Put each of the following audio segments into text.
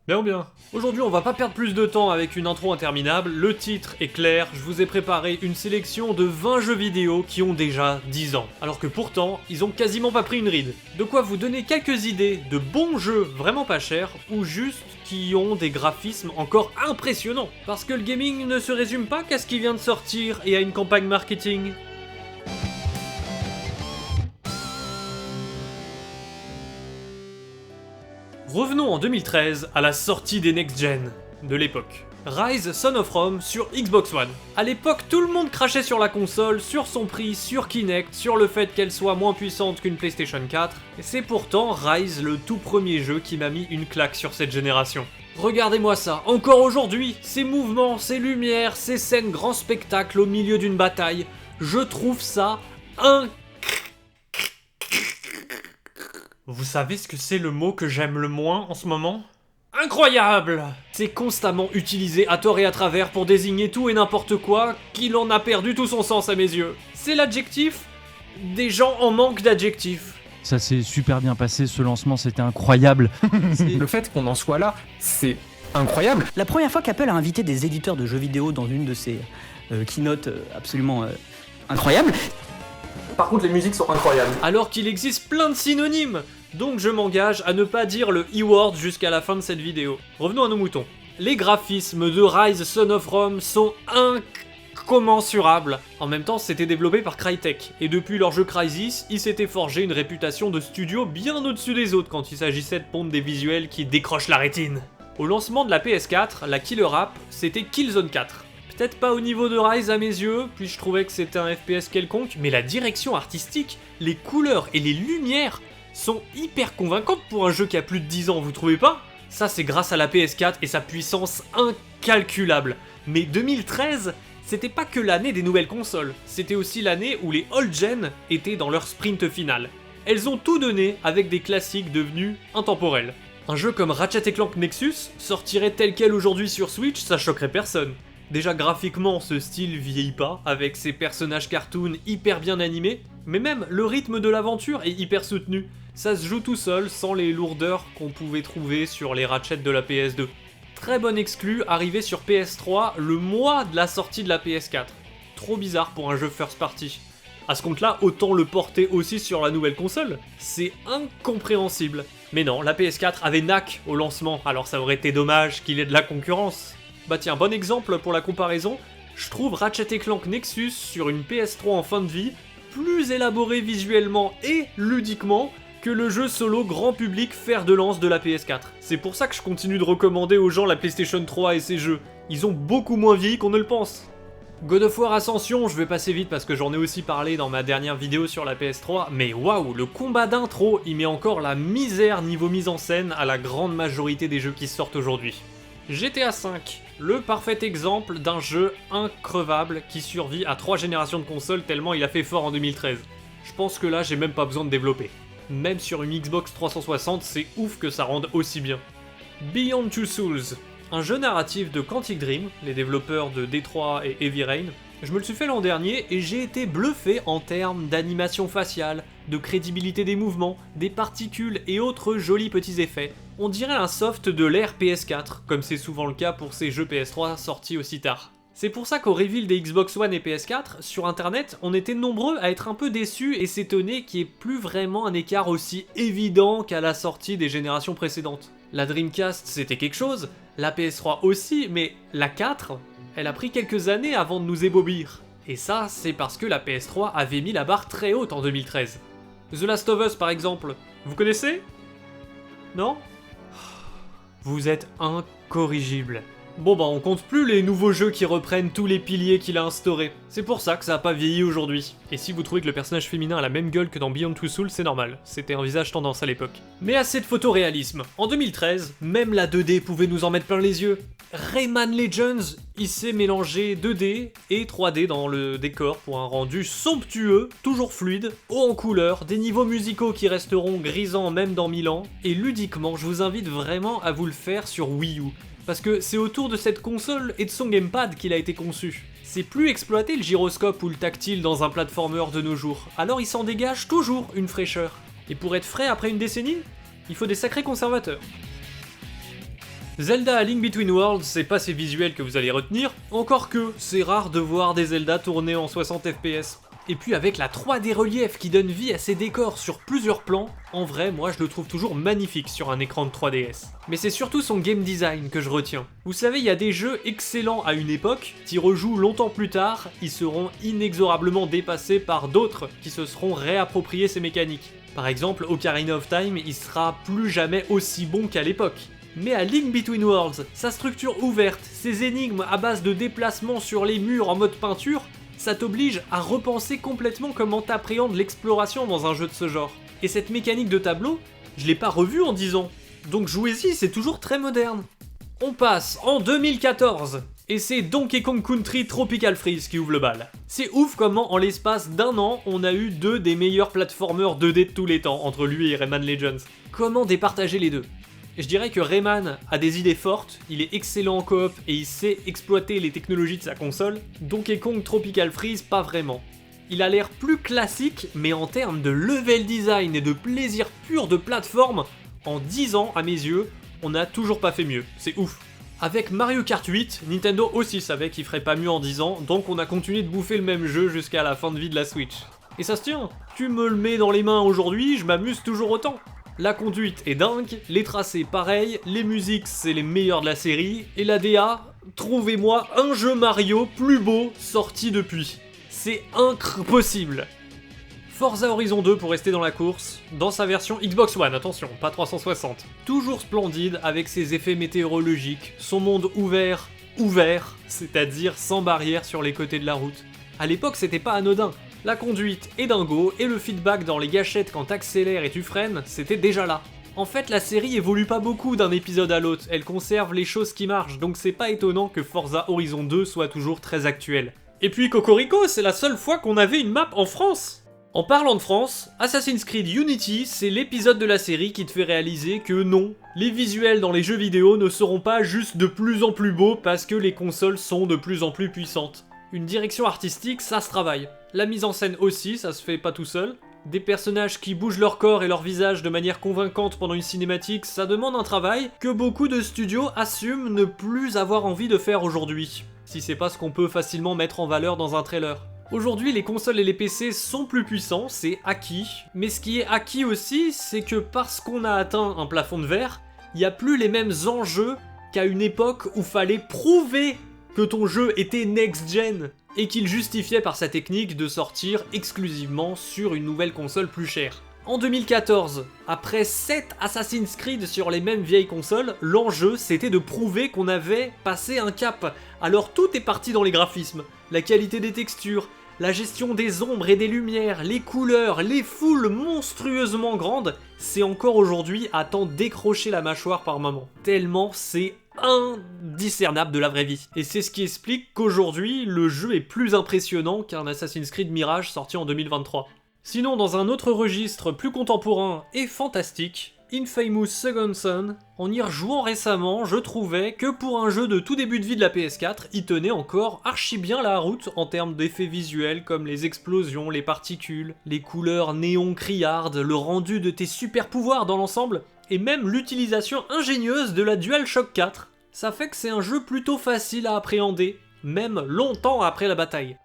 Bien ou bien. Aujourd'hui on va pas perdre plus de temps avec une intro interminable, le titre est clair, je vous ai préparé une sélection de 20 jeux vidéo qui ont déjà 10 ans. Alors que pourtant, ils ont quasiment pas pris une ride. De quoi vous donner quelques idées de bons jeux vraiment pas chers, ou juste qui ont des graphismes encore impressionnants. Parce que le gaming ne se résume pas qu'à ce qui vient de sortir et à une campagne marketing. Revenons en 2013 à la sortie des next-gen de l'époque. Rise Son of Rome sur Xbox One. À l'époque, tout le monde crachait sur la console, sur son prix, sur Kinect, sur le fait qu'elle soit moins puissante qu'une PlayStation 4, et c'est pourtant Rise le tout premier jeu qui m'a mis une claque sur cette génération. Regardez-moi ça, encore aujourd'hui, ces mouvements, ces lumières, ces scènes grand spectacle au milieu d'une bataille, je trouve ça Vous savez ce que c'est le mot que j'aime le moins en ce moment ? Incroyable ! C'est constamment utilisé à tort et à travers pour désigner tout et n'importe quoi qu'il en a perdu tout son sens à mes yeux. C'est l'adjectif des gens en manque d'adjectifs. Ça s'est super bien passé, ce lancement c'était incroyable. Le fait qu'on en soit là, c'est incroyable. La première fois qu'Apple a invité des éditeurs de jeux vidéo dans une de ses keynotes absolument incroyables. Par contre, les musiques sont incroyables. Alors qu'il existe plein de synonymes. Donc je m'engage à ne pas dire le E-word jusqu'à la fin de cette vidéo. Revenons à nos moutons. Les graphismes de Rise Son of Rome sont incommensurables. En même temps, c'était développé par Crytek, et depuis leur jeu Crysis, ils s'étaient forgé une réputation de studio bien au-dessus des autres quand il s'agissait de pondre des visuels qui décrochent la rétine. Au lancement de la PS4, la killer app, c'était Killzone 4. Peut-être pas au niveau de Rise à mes yeux, puis je trouvais que c'était un FPS quelconque, mais la direction artistique, les couleurs et les lumières sont hyper convaincantes pour un jeu qui a plus de 10 ans, vous trouvez pas ? Ça c'est grâce à la PS4 et sa puissance incalculable. Mais 2013, c'était pas que l'année des nouvelles consoles, c'était aussi l'année où les old-gen étaient dans leur sprint final. Elles ont tout donné avec des classiques devenus intemporels. Un jeu comme Ratchet & Clank Nexus sortirait tel quel aujourd'hui sur Switch, ça choquerait personne. Déjà graphiquement, ce style vieillit pas, avec ses personnages cartoon hyper bien animés, mais même le rythme de l'aventure est hyper soutenu. Ça se joue tout seul, sans les lourdeurs qu'on pouvait trouver sur les Ratchet de la PS2. Très bon exclu, arrivé sur PS3 le mois de la sortie de la PS4. Trop bizarre pour un jeu first party. À ce compte-là, autant le porter aussi sur la nouvelle console. C'est incompréhensible. Mais non, la PS4 avait NAC au lancement, alors ça aurait été dommage qu'il ait de la concurrence. Bah tiens, bon exemple pour la comparaison, je trouve Ratchet & Clank Nexus sur une PS3 en fin de vie plus élaboré visuellement et ludiquement que le jeu solo grand public fer de lance de la PS4. C'est pour ça que je continue de recommander aux gens la PlayStation 3 et ses jeux. Ils ont beaucoup moins vieilli qu'on ne le pense. God of War Ascension, je vais passer vite parce que j'en ai aussi parlé dans ma dernière vidéo sur la PS3, mais waouh, le combat d'intro, il met encore la misère niveau mise en scène à la grande majorité des jeux qui sortent aujourd'hui. GTA V, le parfait exemple d'un jeu increvable qui survit à 3 générations de consoles tellement il a fait fort en 2013. Je pense que là j'ai même pas besoin de développer. Même sur une Xbox 360, c'est ouf que ça rende aussi bien. Beyond Two Souls, un jeu narratif de Quantic Dream, les développeurs de Detroit et Heavy Rain. Je me le suis fait l'an dernier et j'ai été bluffé en termes d'animation faciale, de crédibilité des mouvements, des particules et autres jolis petits effets. On dirait un soft de l'ère PS4, comme c'est souvent le cas pour ces jeux PS3 sortis aussi tard. C'est pour ça qu'au reveal des Xbox One et PS4, sur internet, on était nombreux à être un peu déçus et s'étonner qu'il n'y ait plus vraiment un écart aussi évident qu'à la sortie des générations précédentes. La Dreamcast c'était quelque chose, la PS3 aussi, mais la 4, elle a pris quelques années avant de nous ébobir. Et ça, c'est parce que la PS3 avait mis la barre très haute en 2013. The Last of Us par exemple, vous connaissez ? Non ? Vous êtes incorrigible. Bon bah on compte plus les nouveaux jeux qui reprennent tous les piliers qu'il a instaurés. C'est pour ça que ça a pas vieilli aujourd'hui. Et si vous trouvez que le personnage féminin a la même gueule que dans Beyond Two Souls, c'est normal. C'était un visage tendance à l'époque. Mais assez de photoréalisme. En 2013, même la 2D pouvait nous en mettre plein les yeux. Rayman Legends, il s'est mélangé 2D et 3D dans le décor pour un rendu somptueux, toujours fluide, haut en couleur, des niveaux musicaux qui resteront grisants même dans 1000 ans. Et ludiquement, je vous invite vraiment à vous le faire sur Wii U. Parce que c'est autour de cette console et de son gamepad qu'il a été conçu. C'est plus exploiter le gyroscope ou le tactile dans un platformer de nos jours, alors il s'en dégage toujours une fraîcheur. Et pour être frais après une décennie, il faut des sacrés conservateurs. Zelda A Link Between Worlds, c'est pas ces visuels que vous allez retenir, encore que c'est rare de voir des Zelda tourner en 60 fps. Et puis avec la 3D relief qui donne vie à ces décors sur plusieurs plans, en vrai, moi je le trouve toujours magnifique sur un écran de 3DS. Mais c'est surtout son game design que je retiens. Vous savez, il y a des jeux excellents à une époque, qui rejouent longtemps plus tard, ils seront inexorablement dépassés par d'autres qui se seront réappropriés ces mécaniques. Par exemple, Ocarina of Time, il sera plus jamais aussi bon qu'à l'époque. Mais à Link Between Worlds, sa structure ouverte, ses énigmes à base de déplacement sur les murs en mode peinture, ça t'oblige à repenser complètement comment t'appréhendes l'exploration dans un jeu de ce genre. Et cette mécanique de tableau, je l'ai pas revue en 10 ans. Donc jouez-y, c'est toujours très moderne. On passe en 2014, et c'est Donkey Kong Country Tropical Freeze qui ouvre le bal. C'est ouf comment en l'espace d'un an, on a eu deux des meilleurs platformers 2D de tous les temps, entre lui et Rayman Legends. Comment départager les deux ? Je dirais que Rayman a des idées fortes, il est excellent en coop et il sait exploiter les technologies de sa console. Donkey Kong Tropical Freeze, pas vraiment. Il a l'air plus classique, mais en termes de level design et de plaisir pur de plateforme, en 10 ans, à mes yeux, on n'a toujours pas fait mieux. C'est ouf. Avec Mario Kart 8, Nintendo aussi savait qu'il ferait pas mieux en 10 ans, donc on a continué de bouffer le même jeu jusqu'à la fin de vie de la Switch. Et ça se tient, tu me le mets dans les mains aujourd'hui, je m'amuse toujours autant. La conduite est dingue, les tracés pareil, les musiques c'est les meilleurs de la série, et la DA, trouvez-moi un jeu Mario plus beau sorti depuis. C'est impossible. Forza Horizon 2 pour rester dans la course, dans sa version Xbox One, attention, pas 360. Toujours splendide avec ses effets météorologiques, son monde ouvert, c'est-à-dire sans barrière sur les côtés de la route. À l'époque c'était pas anodin. La conduite est dingo, et le feedback dans les gâchettes quand t'accélères et tu freines, c'était déjà là. En fait, la série évolue pas beaucoup d'un épisode à l'autre, elle conserve les choses qui marchent, donc c'est pas étonnant que Forza Horizon 2 soit toujours très actuel. Et puis Cocorico, c'est la seule fois qu'on avait une map en France. En parlant de France, Assassin's Creed Unity, c'est l'épisode de la série qui te fait réaliser que non, les visuels dans les jeux vidéo ne seront pas juste de plus en plus beaux parce que les consoles sont de plus en plus puissantes. Une direction artistique, ça se travaille. La mise en scène aussi, ça se fait pas tout seul. Des personnages qui bougent leur corps et leur visage de manière convaincante pendant une cinématique, ça demande un travail que beaucoup de studios assument ne plus avoir envie de faire aujourd'hui. Si c'est pas ce qu'on peut facilement mettre en valeur dans un trailer. Aujourd'hui, les consoles et les PC sont plus puissants, c'est acquis. Mais ce qui est acquis aussi, c'est que parce qu'on a atteint un plafond de verre, il n'y a plus les mêmes enjeux qu'à une époque où fallait prouver que ton jeu était next-gen, et qu'il justifiait par sa technique de sortir exclusivement sur une nouvelle console plus chère. En 2014, après 7 Assassin's Creed sur les mêmes vieilles consoles, l'enjeu c'était de prouver qu'on avait passé un cap. Alors tout est parti dans les graphismes, la qualité des textures, la gestion des ombres et des lumières, les couleurs, les foules monstrueusement grandes, c'est encore aujourd'hui à t'en décrocher la mâchoire par moment. Tellement c'est indiscernable de la vraie vie. Et c'est ce qui explique qu'aujourd'hui, le jeu est plus impressionnant qu'un Assassin's Creed Mirage sorti en 2023. Sinon, dans un autre registre plus contemporain et fantastique, Infamous Second Son, en y rejouant récemment, je trouvais que pour un jeu de tout début de vie de la PS4, il tenait encore archi bien la route en termes d'effets visuels comme les explosions, les particules, les couleurs néon criardes, le rendu de tes super pouvoirs dans l'ensemble, et même l'utilisation ingénieuse de la DualShock 4. Ça fait que c'est un jeu plutôt facile à appréhender, même longtemps après la bataille.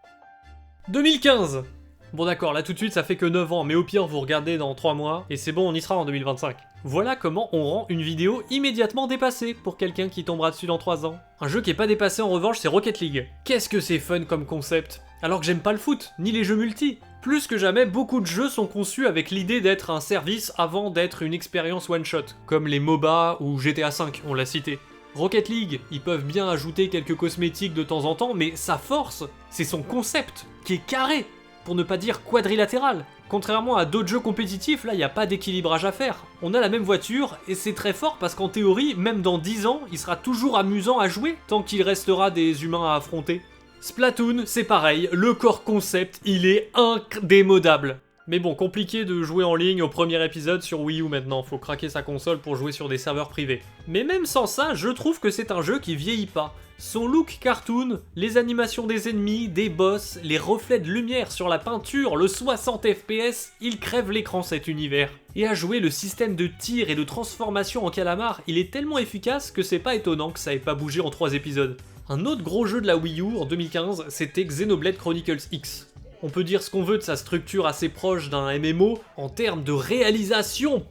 2015. Bon d'accord, là tout de suite ça fait que 9 ans, mais au pire vous regardez dans 3 mois, et c'est bon, on y sera en 2025. Voilà comment on rend une vidéo immédiatement dépassée pour quelqu'un qui tombera dessus dans 3 ans. Un jeu qui est pas dépassé en revanche, c'est Rocket League. Qu'est-ce que c'est fun comme concept, alors que j'aime pas le foot, ni les jeux multi. Plus que jamais, beaucoup de jeux sont conçus avec l'idée d'être un service avant d'être une expérience one-shot, comme les MOBA ou GTA V, on l'a cité. Rocket League, ils peuvent bien ajouter quelques cosmétiques de temps en temps, mais sa force, c'est son concept, qui est carré, pour ne pas dire quadrilatéral. Contrairement à d'autres jeux compétitifs, là, il n'y a pas d'équilibrage à faire. On a la même voiture, et c'est très fort parce qu'en théorie, même dans 10 ans, il sera toujours amusant à jouer, tant qu'il restera des humains à affronter. Splatoon, c'est pareil, le core concept, il est indémodable. Mais bon, compliqué de jouer en ligne au premier épisode sur Wii U maintenant, faut craquer sa console pour jouer sur des serveurs privés. Mais même sans ça, je trouve que c'est un jeu qui vieillit pas. Son look cartoon, les animations des ennemis, des boss, les reflets de lumière sur la peinture, le 60 FPS, il crève l'écran cet univers. Et à jouer, le système de tir et de transformation en calamar, il est tellement efficace que c'est pas étonnant que ça ait pas bougé en 3 épisodes. Un autre gros jeu de la Wii U en 2015, c'était Xenoblade Chronicles X. On peut dire ce qu'on veut de sa structure assez proche d'un MMO, en termes de réalisation,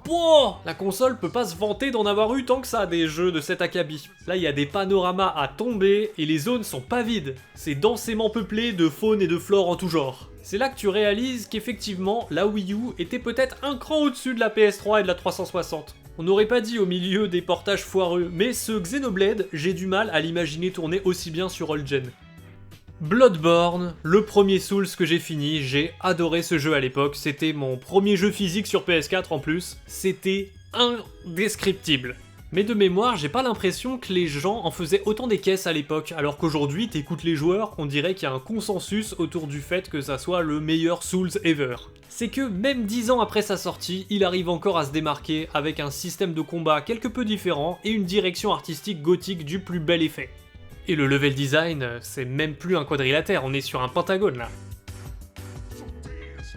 la console peut pas se vanter d'en avoir eu tant que ça des jeux de cet acabit. Là il y a des panoramas à tomber et les zones sont pas vides, c'est densément peuplé de faune et de flore en tout genre. C'est là que tu réalises qu'effectivement la Wii U était peut-être un cran au-dessus de la PS3 et de la 360. On n'aurait pas dit au milieu des portages foireux, mais ce Xenoblade, j'ai du mal à l'imaginer tourner aussi bien sur old gen. Bloodborne, le premier Souls que j'ai fini, j'ai adoré ce jeu à l'époque, c'était mon premier jeu physique sur PS4 en plus, c'était indescriptible. Mais de mémoire, j'ai pas l'impression que les gens en faisaient autant des caisses à l'époque, alors qu'aujourd'hui, t'écoutes les joueurs, on dirait qu'il y a un consensus autour du fait que ça soit le meilleur Souls ever. C'est que même 10 ans après sa sortie, il arrive encore à se démarquer avec un système de combat quelque peu différent et une direction artistique gothique du plus bel effet. Et le level design, c'est même plus un quadrilatère, on est sur un pentagone là.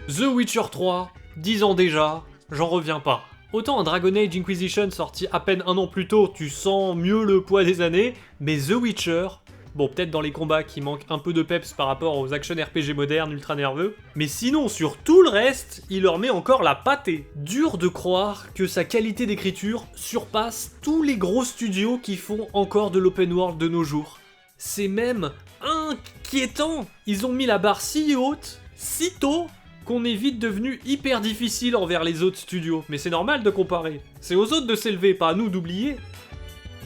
The Witcher 3, 10 ans déjà, j'en reviens pas. Autant un Dragon Age Inquisition sorti à peine un an plus tôt, tu sens mieux le poids des années, mais The Witcher, bon peut-être dans les combats qui manquent un peu de peps par rapport aux action RPG modernes ultra nerveux, mais sinon sur tout le reste, il leur met encore la pâtée. Dur de croire que sa qualité d'écriture surpasse tous les gros studios qui font encore de l'open world de nos jours. C'est même inquiétant. Ils ont mis la barre si haute, si tôt, qu'on est vite devenu hyper difficile envers les autres studios. Mais c'est normal de comparer. C'est aux autres de s'élever, pas à nous d'oublier.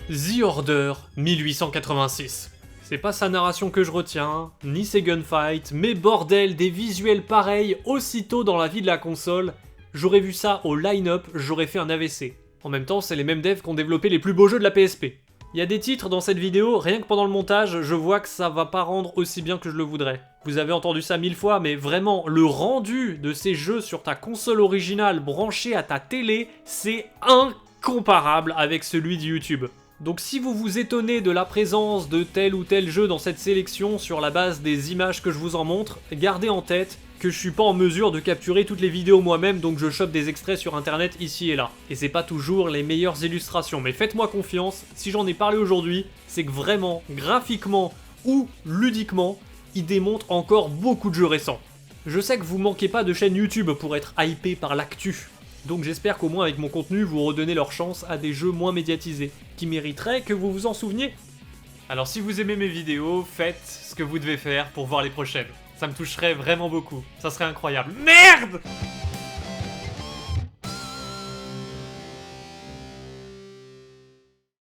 The Order 1886. C'est pas sa narration que je retiens, ni ses gunfights, mais bordel, des visuels pareils aussitôt dans la vie de la console. J'aurais vu ça au line-up, j'aurais fait un AVC. En même temps, c'est les mêmes devs qui ont développé les plus beaux jeux de la PSP. Il y a des titres dans cette vidéo, rien que pendant le montage, je vois que ça va pas rendre aussi bien que je le voudrais. Vous avez entendu ça 1000 fois, mais vraiment, le rendu de ces jeux sur ta console originale branchée à ta télé, c'est incomparable avec celui de YouTube. Donc si vous vous étonnez de la présence de tel ou tel jeu dans cette sélection sur la base des images que je vous en montre, gardez en tête que je suis pas en mesure de capturer toutes les vidéos moi-même, donc je chope des extraits sur internet ici et là. Et c'est pas toujours les meilleures illustrations, mais faites-moi confiance, si j'en ai parlé aujourd'hui, c'est que vraiment, graphiquement ou ludiquement, il démontre encore beaucoup de jeux récents. Je sais que vous manquez pas de chaîne YouTube pour être hypé par l'actu, donc j'espère qu'au moins avec mon contenu, vous redonnez leur chance à des jeux moins médiatisés, qui mériteraient que vous vous en souveniez. Alors si vous aimez mes vidéos, faites ce que vous devez faire pour voir les prochaines. Ça me toucherait vraiment beaucoup, ça serait incroyable. Merde!